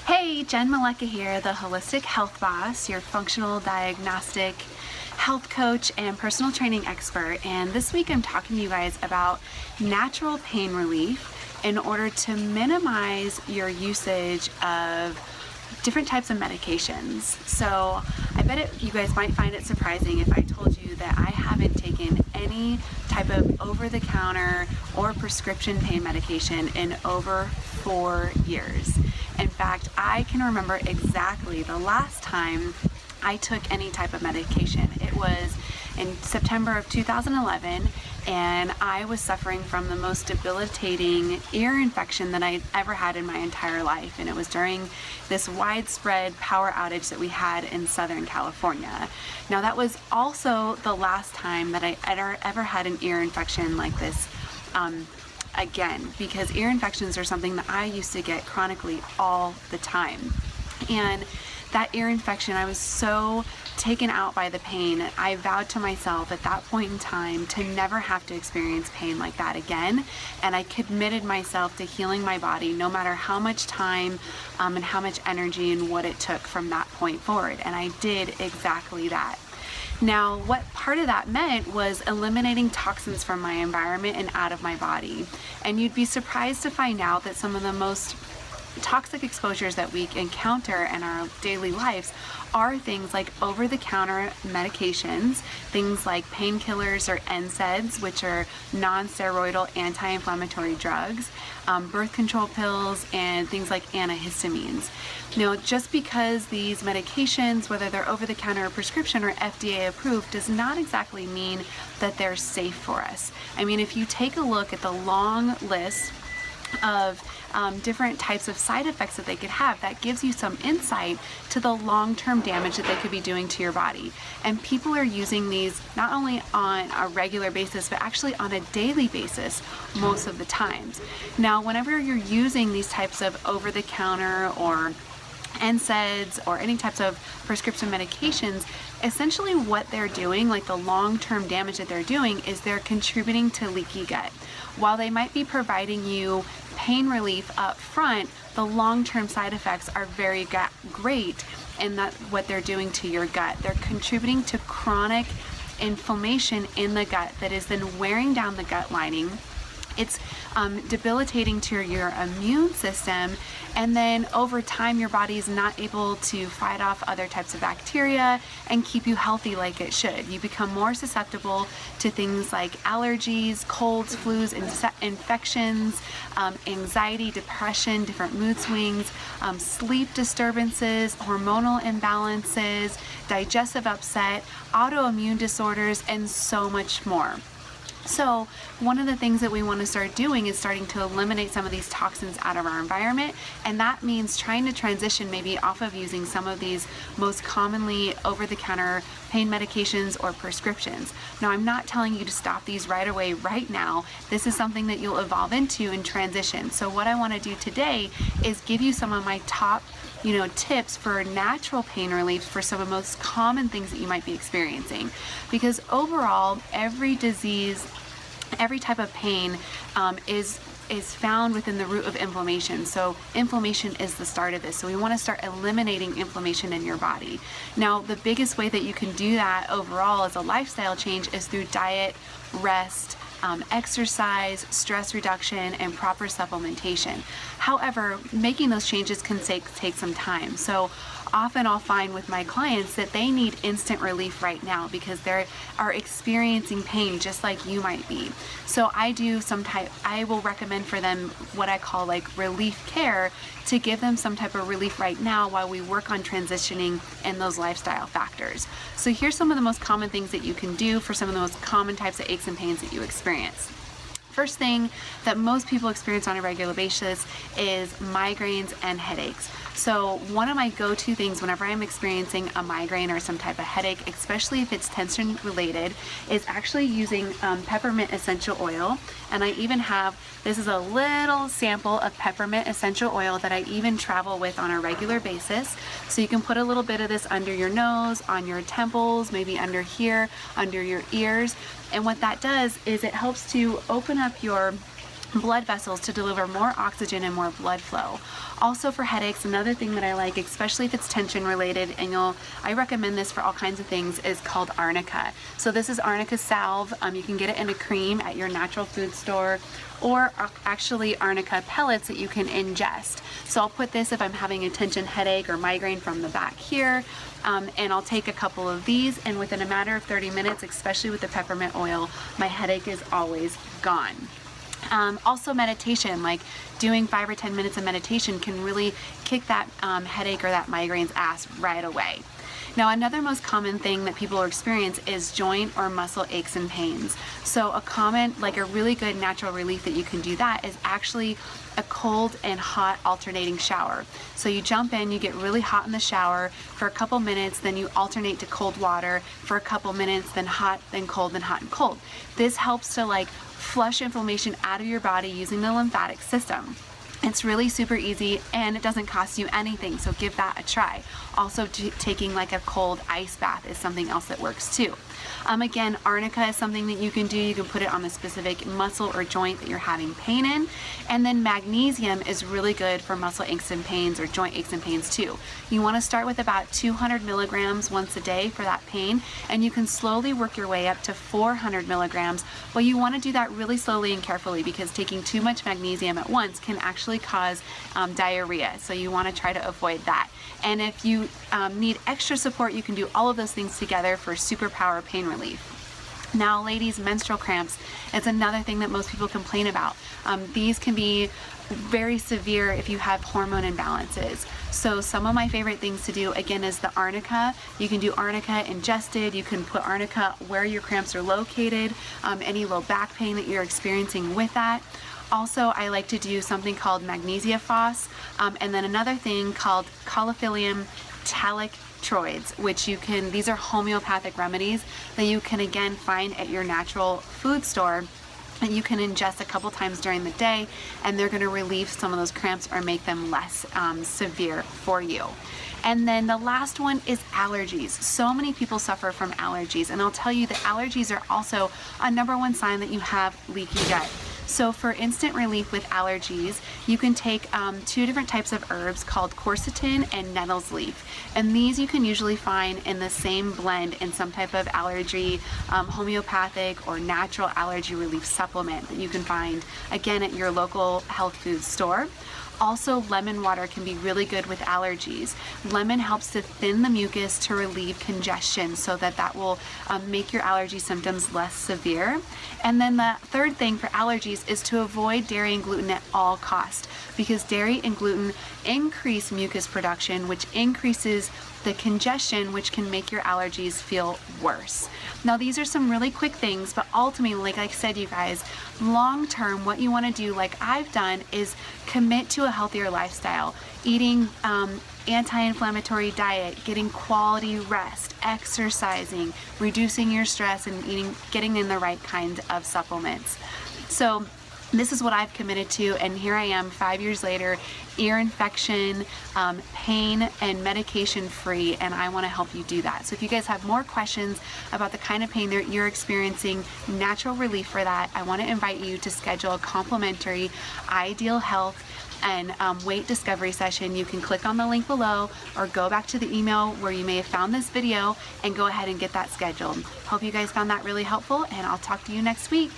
Hey, Jen here, the Holistic Health Boss, your functional diagnostic health coach and personal training expert. And this week I'm talking to you guys about natural pain relief in order to minimize your usage of different types of medications. So I bet you guys might find it surprising if I told you that I haven't taken any type of over-the-counter or prescription pain medication in over 4 years. In fact, I can remember exactly the last time I took any type of medication. It was in September of 2011, and I was suffering from the most debilitating ear infection that I'd ever had in my entire life, and it was during this widespread power outage that we had in Southern California. Now, that was also the last time that I ever had an ear infection like this again, because ear infections are something that I used to get chronically all the time. And that ear infection, I was so taken out by the pain, I vowed to myself at that point in time to never have to experience pain like that again. And I committed myself to healing my body no matter how much time and how much energy and what it took from that point forward. And I did exactly that. Now, what part of that meant was eliminating toxins from my environment and out of my body. And you'd be surprised to find out that some of the most toxic exposures that we encounter in our daily lives are things like over-the-counter medications, things like painkillers or NSAIDs, which are non-steroidal anti-inflammatory drugs, birth control pills, and things like antihistamines. Now, just because these medications, whether they're over-the-counter or prescription or FDA approved, does not exactly mean that they're safe for us. I mean, if you take a look at the long list of different types of side effects that they could have, that gives you some insight to the long-term damage that they could be doing to your body. And people are using these not only on a regular basis, but actually on a daily basis most of the times. Now, whenever you're using these types of over-the-counter or NSAIDs or any types of prescription medications, essentially what they're doing, like the long-term damage that they're doing, is they're contributing to leaky gut. While they might be providing you pain relief up front, the long-term side effects are very great in that what they're doing to your gut. They're contributing to chronic inflammation in the gut that is then wearing down the gut lining. It's debilitating to your immune system, and then over time your body is not able to fight off other types of bacteria and keep you healthy like it should. You become more susceptible to things like allergies, colds, flus, infections, anxiety, depression, different mood swings, sleep disturbances, hormonal imbalances, digestive upset, autoimmune disorders, and so much more. So one of the things that we want to start doing is starting to eliminate some of these toxins out of our environment, and that means trying to transition maybe off of using some of these most commonly over-the-counter pain medications or prescriptions. Now, I'm not telling you to stop these right away, right now. This is something that you'll evolve into and transition. So what I want to do today is give you some of my top tips for natural pain relief for some of the most common things that you might be experiencing. Because overall, every disease, every type of pain is found within the root of inflammation. So inflammation is the start of this. So we want to start eliminating inflammation in your body. Now, the biggest way that you can do that overall as a lifestyle change is through diet, rest, exercise, stress reduction, and proper supplementation. However, making those changes can take some time. So often I'll find with my clients that they need instant relief right now because they are experiencing pain just like you might be. So I will recommend for them what I call like relief care to give them some type of relief right now while we work on transitioning in those lifestyle factors. So here's some of the most common things that you can do for some of the most common types of aches and pains that you experience. First thing that most people experience on a regular basis is migraines and headaches. So one of my go-to things whenever I'm experiencing a migraine or some type of headache, especially if it's tension related, is actually using peppermint essential oil. And I even have, this is a little sample of peppermint essential oil that I even travel with on a regular basis. So you can put a little bit of this under your nose, on your temples, maybe under here, under your ears. And what that does is it helps to open up your blood vessels to deliver more oxygen and more blood flow. Also for headaches, another thing that I like, especially if it's tension related, and I recommend this for all kinds of things, is called arnica. So this is arnica salve. You can get it in a cream at your natural food store, or actually arnica pellets that you can ingest. So I'll put this if I'm having a tension headache or migraine from the back here, and I'll take a couple of these, and within a matter of 30 minutes, especially with the peppermint oil, my headache is always gone. Also meditation, like doing 5 or 10 minutes of meditation can really kick that headache or that migraine's ass right away. Now, another most common thing that people experience is joint or muscle aches and pains. So a really good natural relief that you can do that is actually a cold and hot alternating shower. So you jump in, you get really hot in the shower for a couple minutes, then you alternate to cold water for a couple minutes, then hot, then cold, then hot and cold. This helps to flush inflammation out of your body using the lymphatic system. It's really super easy and it doesn't cost you anything, so give that a try. Also, taking a cold ice bath is something else that works too. Again, arnica is something that you can do. You can put it on the specific muscle or joint that you're having pain in. And then magnesium is really good for muscle aches and pains or joint aches and pains too. You want to start with about 200 milligrams once a day for that pain, and you can slowly work your way up to 400 milligrams. But you want to do that really slowly and carefully, because taking too much magnesium at once can actually cause diarrhea. So you want to try to avoid that. And if you need extra support, you can do all of those things together for superpower pain relief. Now, ladies, menstrual cramps is another thing that most people complain about. These can be very severe if you have hormone imbalances. So some of my favorite things to do, again, is the arnica. You can do arnica ingested. You can put arnica where your cramps are located, any low back pain that you're experiencing with that. Also, I like to do something called magnesia phos, and then another thing called Coliphyllium talictroids, which these are homeopathic remedies that you can again find at your natural food store, and you can ingest a couple times during the day, and they're going to relieve some of those cramps or make them less severe for you. And then the last one is allergies. So many people suffer from allergies, and I'll tell you that allergies are also a #1 sign that you have leaky gut. So for instant relief with allergies, you can take 2 different types of herbs called quercetin and nettles leaf. And these you can usually find in the same blend in some type of allergy, homeopathic or natural allergy relief supplement that you can find, again, at your local health food store. Also, lemon water can be really good with allergies. Lemon helps to thin the mucus to relieve congestion, so that will make your allergy symptoms less severe. And then the third thing for allergies is to avoid dairy and gluten at all costs, because dairy and gluten increase mucus production, which increases the congestion, which can make your allergies feel worse. Now, these are some really quick things, but ultimately, like I said, you guys, long term, what you want to do, like I've done, is commit to a healthier lifestyle, eating anti-inflammatory diet, getting quality rest, exercising, reducing your stress, and getting in the right kind of supplements. So this is what I've committed to, and here I am 5 years later, ear infection, pain, and medication free, and I want to help you do that. So if you guys have more questions about the kind of pain that you're experiencing, natural relief for that, I want to invite you to schedule a complimentary Ideal Health and weight discovery session. You can click on the link below or go back to the email where you may have found this video and go ahead and get that scheduled. Hope you guys found that really helpful, and I'll talk to you next week.